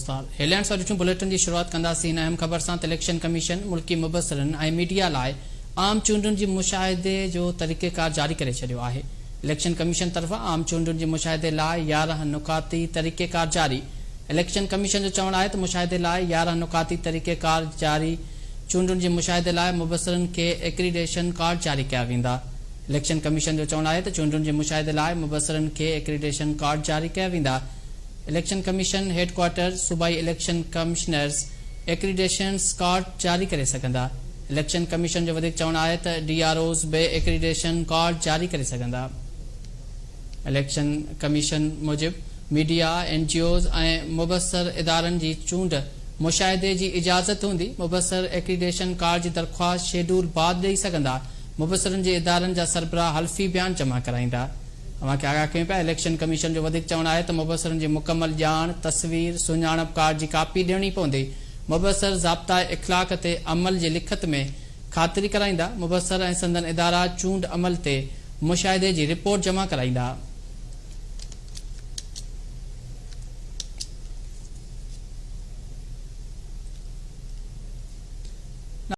नमस्कार। Headlines और bulletin की शुरुआत कंदासीं अहम खबर से। इलेक्शन कमीशन मुल्की मुबसरन और मीडिया लाइ आम चूंडुनि जी मुशाहिदे जो तरीक़ेकार जारी करे छॾियो आहे। इलेक्शन कमीशन तरफ़ां आम चूंडुनि जी मुशाहिदे लाइ 11 नुकाती तरीक़ेकार जारी। इलेक्शन कमीशन जो चवणु आहे त मुशाहिदे लाइ 11 नुकाती तरीक़ेकार जारी। चूंडुनि जी मुशाहिदे लाइ मुबसरनि खे एक्रीडेशन कार्ड जारी कया वेंदा। इलेक्शन कमीशन जो चवणु आहे त चूंडुनि जे मुशाहिदे लाइ मुबसरनि खे एक्रीडेशन कार्ड जारी कया वेंदा। इलेक्शन कमीशन हेडक्वार्टर सूबाई इलेक्शन कमिश्नर्स एक्रीडेशन कार्ड जारी करे सघंदा। इलेक्शन कमीशन जो वधीक चवणु आहे त DROs बि एक्रीडेशन कार्ड जारी करे सघंदा। इलेक्शन कमीशन मूजिब मीडिया, NGOs ऐं मुबसर इदारनि जी चूंड मुशाहिदे जी इजाज़त हूंदी। मुबसर एक्रीडेशन कार्ड जी दरख़्वास्त शेड्यूल बाद ॾेई सघंदा। मुबसरनि जे इदारनि जा सरबराह हल्फ़ी बयान जमा कराईंदा। अवां खे आगाह कयूं पिया। इलेक्शन कमीशन जो वधीक चवणु आहे त मुबसरनि जी मुकमल ॼाण, तस्वीर, सुञाणप कार्ड जी कापी ॾियणी पवंदी। मुबसर ज़ाब्ता इख़लाक़ ते अमल जे लिखत में ख़ातिरी कराईंदा। मुबसर ऐं संदन इदारा चूंड अमल ते मुशाहिदे जी रिपोर्ट जमा कराईंदा।